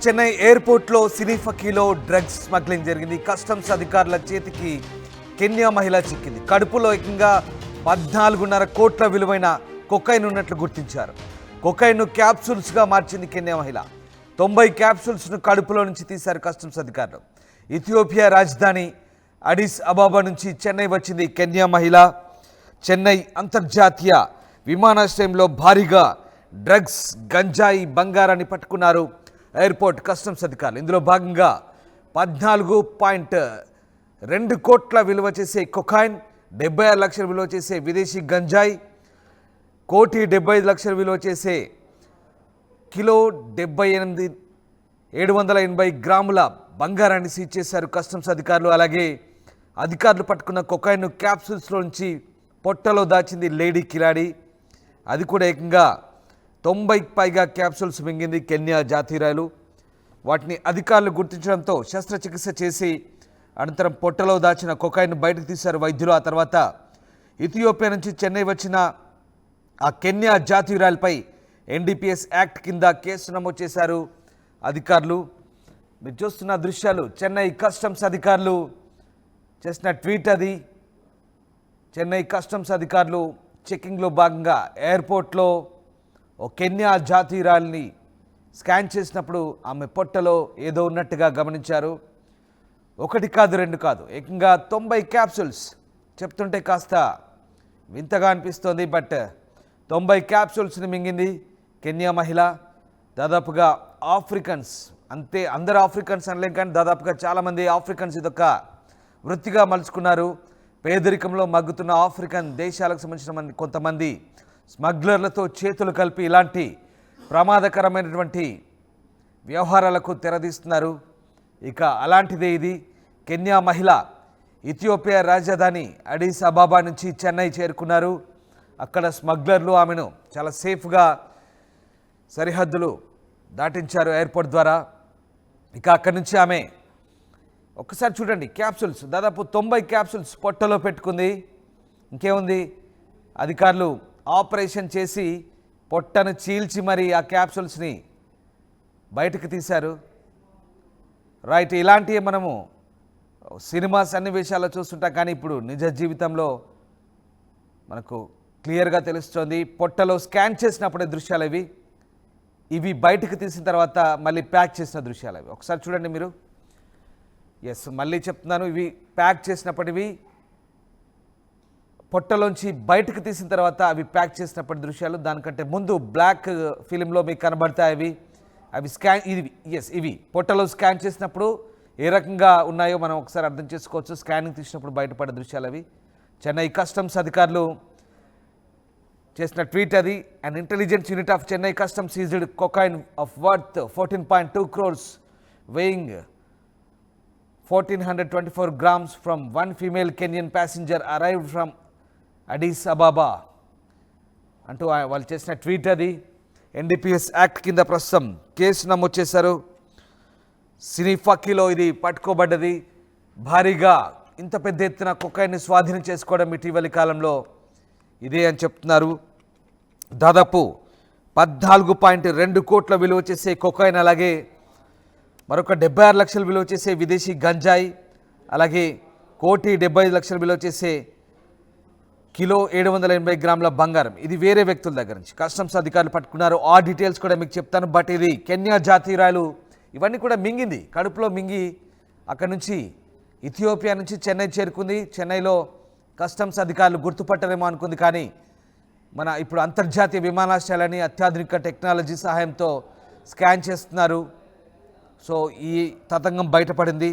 చెన్నై ఎయిర్పోర్ట్లో సినీ ఫకీలో drugs smuggling జరిగింది. Customs అధికారుల చేతికి కెన్యా మహిళ చిక్కింది. కడుపులో ఏకంగా 14.5 కోట్ల విలువైన కొకైన్ ఉన్నట్లు గుర్తించారు. కొకైన్ను క్యాప్సూల్స్గా మార్చింది కెన్యా మహిళ. 90 క్యాప్సూల్స్ను కడుపులో నుంచి తీశారు కస్టమ్స్ అధికారులు. ఇథియోపియా రాజధాని అడిస్ అబాబా నుంచి చెన్నై వచ్చింది కెన్యా మహిళ. చెన్నై అంతర్జాతీయ విమానాశ్రయంలో భారీగా డ్రగ్స్, గంజాయి, బంగారాన్ని పట్టుకున్నారు ఎయిర్పోర్ట్ కస్టమ్స్ అధికారులు. ఇందులో భాగంగా 14.2 కోట్ల విలువ చేసే కొకైన్, 76 లక్షల విలువ చేసే విదేశీ గంజాయి, 1,75,00,000 విలువ చేసే కిలో 780 గ్రాముల బంగారాన్ని సీజ్ చేశారు కస్టమ్స్ అధికారులు. అలాగే అధికారులు పట్టుకున్న కొకైన్ను క్యాప్సూల్స్లో నుంచి పొట్టలో దాచింది లేడీ కిలాడి. అది కూడా ఏకంగా 90కి పైగా క్యాప్సూల్స్ మింగింది కెన్యా జాతీయురాలు. వాటిని అధికారులు గుర్తించడంతో శస్త్రచికిత్స చేసి అనంతరం పొట్టలో దాచిన కొకైన్ను బయటకు తీశారు వైద్యులు. ఆ తర్వాత ఇథియోపియా నుంచి చెన్నై వచ్చిన ఆ కెన్యా జాతీయురాలపై NDPS యాక్ట్ కింద కేసు నమోదు చేశారు అధికారులు. మీరు చూస్తున్న దృశ్యాలు చెన్నై కస్టమ్స్ అధికారులు చేసిన ట్వీట్. అది చెన్నై కస్టమ్స్ అధికారులు చెకింగ్లో భాగంగా ఎయిర్పోర్ట్లో ఓ కెన్యా జాతీయురాలిని స్కాన్ చేసినప్పుడు ఆమె పొట్టలో ఏదో ఉన్నట్టుగా గమనించారు. 1 కాదు 2 కాదు, ఏకంగా 90 క్యాప్సూల్స్. చెప్తుంటే కాస్త వింతగా అనిపిస్తోంది, బట్ 90 క్యాప్సూల్స్ని మింగింది కెన్యా మహిళ. దాదాపుగా ఆఫ్రికన్స్, అంతే అందరు ఆఫ్రికన్స్ అనలేం కానీ దాదాపుగా చాలామంది ఆఫ్రికన్స్ ఇదొక వృత్తిగా మలుచుకున్నారు. పేదరికంలో మగ్గుతున్న ఆఫ్రికన్ దేశాలకు సంబంధించిన కొంతమంది స్మగ్లర్లతో చేతులు కలిపి ఇలాంటి ప్రమాదకరమైనటువంటి వ్యవహారాలకు తెరదీస్తున్నారు. ఇక అలాంటిదే ఇది. కెన్యా మహిళ ఇథియోపియా రాజధాని అడిస్ అబాబా నుంచి చెన్నై చేరుకున్నారు. అక్కడ స్మగ్లర్లు ఆమెను చాలా సేఫ్గా సరిహద్దులు దాటించారు ఎయిర్పోర్ట్ ద్వారా. ఇక అక్కడి నుంచి ఆమె ఒక్కసారి చూడండి, క్యాప్సూల్స్ దాదాపు 90 క్యాప్సూల్స్ పొట్టలో పెట్టుకుంది. ఇంకేముంది, అధికారులు ఆపరేషన్ చేసి పొట్టను చీల్చి మరి ఆ క్యాప్సూల్స్ని బయటకు తీశారు. రైట్, ఇలాంటివి మనము సినిమా సన్నివేశాల్లో చూస్తుంటాం, కానీ ఇప్పుడు నిజ జీవితంలో మనకు క్లియర్గా తెలుస్తోంది. పొట్టలో స్కాన్ చేసినప్పుడే దృశ్యాలు ఇవి బయటకు తీసిన తర్వాత మళ్ళీ ప్యాక్ చేసిన దృశ్యాలు అవి. ఒకసారి చూడండి మీరు. ఎస్, మళ్ళీ చెప్తున్నాను, ఇవి ప్యాక్ చేసినప్పటివి, పొట్టలోంచి బయటకు తీసిన తర్వాత అవి ప్యాక్ చేసినప్పటి దృశ్యాలు. దానికంటే ముందు బ్లాక్ ఫిలింలో మీకు కనబడతాయి అవి స్కాన్. ఇవి పొట్టలో స్కాన్ చేసినప్పుడు ఏ రకంగా ఉన్నాయో మనం ఒకసారి అర్థం చేసుకోవచ్చు. స్కానింగ్ తీసినప్పుడు బయటపడే దృశ్యాలు అవి. చెన్నై కస్టమ్స్ అధికారులు చేసిన ట్వీట్ అది. And intelligence unit of Chennai customs seized cocaine of worth 14.2 crores weighing 1,424 grams from one female Kenyan passenger arrived from అడిస్ అబాబా అంటూ వాళ్ళు చేసిన ట్వీట్ అది. NDPS యాక్ట్ కింద ప్రస్తుతం కేసు నమోదు చేశారు. సినీ ఫకీలో ఇది పట్టుకోబడ్డది. భారీగా ఇంత పెద్ద ఎత్తున కొకైన్ని స్వాధీనం చేసుకోవడం ఇటీవలి కాలంలో ఇదే అని చెప్తున్నారు. దాదాపు 14.2 కోట్ల విలువ చేసే కొకైన్, అలాగే మరొక 76 లక్షల విలువ చేసే విదేశీ గంజాయి, అలాగే 1,75,00,000 విలువ చేసే కిలో 780 గ్రాముల బంగారం. ఇది వేరే వ్యక్తుల దగ్గర నుంచి కస్టమ్స్ అధికారులు పట్టుకున్నారు. ఆ డీటెయిల్స్ కూడా మీకు చెప్తాను. బట్ ఇది కెన్యా జాతీయురాలు ఇవన్నీ కూడా మింగింది, కడుపులో మింగి అక్కడి నుంచి ఇథియోపియా నుంచి చెన్నై చేరుకుంది. చెన్నైలో కస్టమ్స్ అధికారులు గుర్తుపట్టరేమో అనుకుంది, కానీ మన ఇప్పుడు అంతర్జాతీయ విమానాశ్రయాలని అత్యాధునిక టెక్నాలజీ సహాయంతో స్కాన్ చేస్తున్నారు. సో ఈ తతంగం బయటపడింది.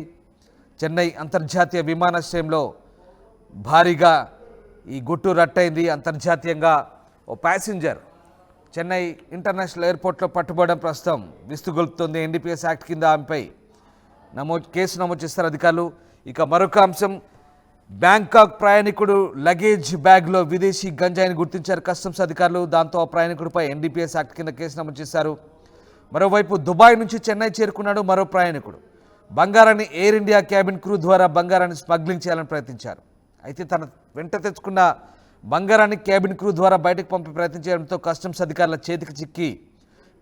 చెన్నై అంతర్జాతీయ విమానాశ్రయంలో భారీగా ఈ గుట్టు రట్టయింది. అంతర్జాతీయంగా ఓ ప్యాసింజర్ చెన్నై ఇంటర్నేషనల్ ఎయిర్పోర్ట్లో పట్టుబడడం ప్రస్తుతం విస్తుగొల్పుతుంది. NDPS యాక్ట్ కింద ఆమెపై కేసు నమోదు చేస్తారు అధికారులు. ఇక మరొక అంశం, బ్యాంకాక్ ప్రయాణికుడు లగేజ్ బ్యాగ్లో విదేశీ గంజాయిని గుర్తించారు కస్టమ్స్ అధికారులు. దాంతో ఆ ప్రయాణికుడిపై NDPS యాక్ట్ కింద కేసు నమోదు చేశారు. మరోవైపు దుబాయ్ నుంచి చెన్నై చేరుకున్నాడు మరో ప్రయాణికుడు. బంగారాన్ని ఎయిర్ ఇండియా క్యాబిన్ క్రూ ద్వారా బంగారాన్ని స్మగ్లింగ్ చేయాలని ప్రయత్నించారు. అయితే తన వెంట తెచ్చుకున్న బంగారాన్ని క్యాబిన్ క్రూ ద్వారా బయటకు పంపే ప్రయత్నం చేయడంతో కస్టమ్స్ అధికారుల చేతికి చిక్కి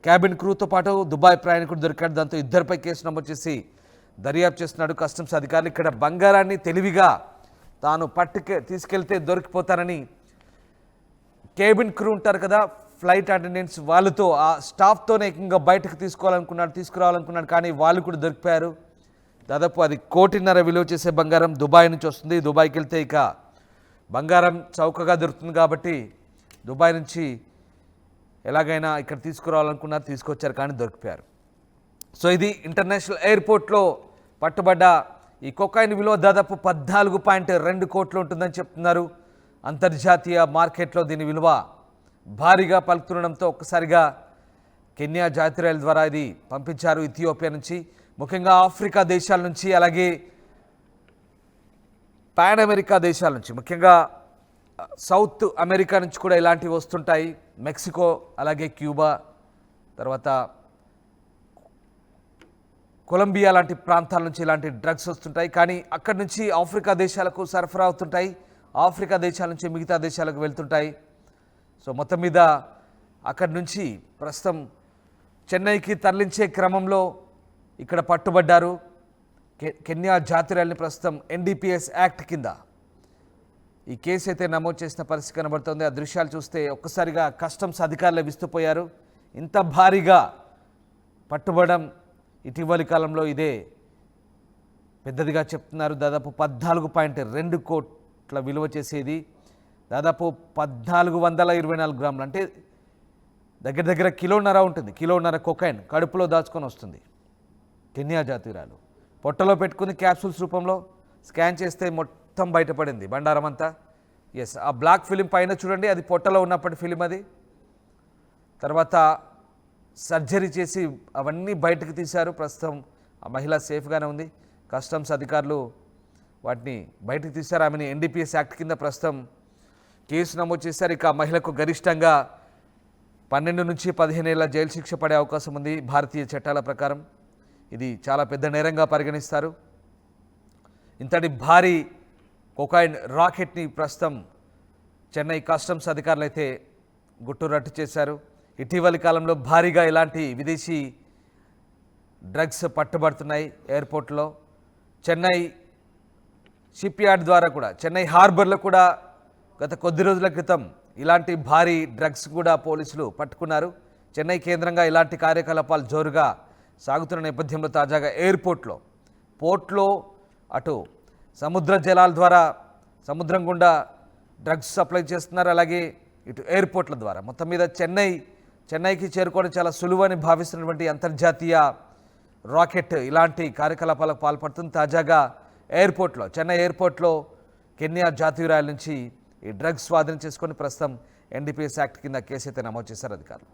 క్యాబిన్ క్రూతో పాటు దుబాయ్ ప్రయాణికుడు దొరికాడు. దాంతో ఇద్దరిపై కేసు నమోదు చేసి దర్యాప్తు చేస్తున్నాడు కస్టమ్స్ అధికారులు. ఇక్కడ బంగారాన్ని తెలివిగా తాను తీసుకెళ్తే దొరికిపోతారని కేబిన్ క్రూ ఉంటారు కదా, ఫ్లైట్ అటెండెంట్స్, వాళ్ళతో ఆ స్టాఫ్తోనే ఏకంగా బయటకు తీసుకురావాలనుకున్నాడు. కానీ వాళ్ళు కూడా దొరికిపోయారు. దాదాపు అది 1.5 కోటి విలువ చేసే బంగారం దుబాయ్ నుంచి వస్తుంది. దుబాయ్కి వెళ్తే ఇక బంగారం చౌకగా దొరుకుతుంది కాబట్టి దుబాయ్ నుంచి ఎలాగైనా ఇక్కడ తీసుకొచ్చారు కానీ దొరికిపోయారు. సో ఇది ఇంటర్నేషనల్ ఎయిర్పోర్ట్లో పట్టుబడ్డ ఈ కొకైన్ విలువ దాదాపు 14.2 కోట్లు ఉంటుందని చెప్తున్నారు. అంతర్జాతీయ మార్కెట్లో దీని విలువ భారీగా పలుకుతుండడంతో ఒక్కసారిగా కెన్యా జాతీయుల ద్వారా ఇది పంపించారు ఇథియోపియా నుంచి, ముఖ్యంగా ఆఫ్రికా దేశాల నుంచి, అలాగే పాన్ అమెరికా దేశాల నుంచి, ముఖ్యంగా సౌత్ అమెరికా నుంచి కూడా ఇలాంటివి వస్తుంటాయి. మెక్సికో, అలాగే క్యూబా, తర్వాత కొలంబియా లాంటి ప్రాంతాల నుంచి ఇలాంటి డ్రగ్స్ వస్తుంటాయి. కానీ అక్కడి నుంచి ఆఫ్రికా దేశాలకు సరఫరా అవుతుంటాయి, ఆఫ్రికా దేశాల నుంచి మిగతా దేశాలకు వెళ్తుంటాయి. సో మొత్తం మీద అక్కడి నుంచి ప్రస్తుతం చెన్నైకి తరలించే క్రమంలో ఇక్కడ పట్టుబడ్డారు. కెన్యా జాతీయుల్ని ప్రస్తుతం NDPS యాక్ట్ కింద ఈ కేసు అయితే నమోదు చేసిన పరిస్థితి కనబడుతుంది. ఆ దృశ్యాలు చూస్తే ఒక్కసారిగా కస్టమ్స్ అధికారులు విస్తుపోయారు. ఇంత భారీగా పట్టుబడడం ఇటీవలి కాలంలో ఇదే పెద్దదిగా చెప్తున్నారు. దాదాపు 14.2 కోట్ల విలువ చేసేది, దాదాపు 1424 గ్రాములు, అంటే దగ్గర కిలోన్నర ఉంటుంది. కిలోన్నర కొకైన్ కడుపులో దాచుకొని వస్తుంది. కెన్యా జాతీయురాలు పొట్టలో పెట్టుకుని క్యాప్సూల్స్ రూపంలో స్కాన్ చేస్తే మొత్తం బయటపడింది బండారం అంతా. ఎస్, ఆ బ్లాక్ ఫిలిం పైన చూడండి, అది పొట్టలో ఉన్నప్పటి ఫిలిం అది. తర్వాత సర్జరీ చేసి అవన్నీ బయటకు తీశారు. ప్రస్తుతం ఆ మహిళ సేఫ్గానే ఉంది. కస్టమ్స్ అధికారులు వాటిని బయటకు తీశారు. ఆమెని NDPS యాక్ట్ కింద ప్రస్తుతం కేసు నమోదు చేశారు. ఇక మహిళకు గరిష్టంగా 12 నుంచి 15 ఏళ్ల జైలు శిక్ష పడే అవకాశం ఉంది భారతీయ చట్టాల ప్రకారం. ఇది చాలా పెద్ద నేరంగా పరిగణిస్తారు. ఇంతటి భారీ కొకైన్ రాకెట్ని ప్రస్తుతం చెన్నై కస్టమ్స్ అధికారులు అయితే గుట్టురట్టు చేశారు. ఇటీవలి కాలంలో భారీగా ఇలాంటి విదేశీ డ్రగ్స్ పట్టుబడుతున్నాయి ఎయిర్పోర్ట్లో. చెన్నై షిప్ యార్డ్ ద్వారా కూడా, చెన్నై హార్బర్లో కూడా గత కొద్ది రోజుల క్రితం ఇలాంటి భారీ డ్రగ్స్ కూడా పోలీసులు పట్టుకున్నారు. చెన్నై కేంద్రంగా ఇలాంటి కార్యకలాపాలు జోరుగా సాగుతున్న నేపథ్యంలో తాజాగా పోర్ట్లో అటు సముద్ర జలాల ద్వారా, సముద్రం గుండా డ్రగ్స్ సప్లై చేస్తున్నారు. అలాగే ఇటు ఎయిర్పోర్ట్ల ద్వారా మొత్తం మీద చెన్నైకి చేరుకోవడం చాలా సులువని భావిస్తున్నటువంటి అంతర్జాతీయ రాకెట్ ఇలాంటి కార్యకలాపాలకు పాల్పడుతుంది. తాజాగా చెన్నై ఎయిర్పోర్ట్లో కెన్యా జాతీయురాల నుంచి ఈ డ్రగ్స్ స్వాధీనం చేసుకొని ప్రస్తుతం NDPS యాక్ట్ కింద కేసు అయితే నమోదు చేశారు అధికారులు.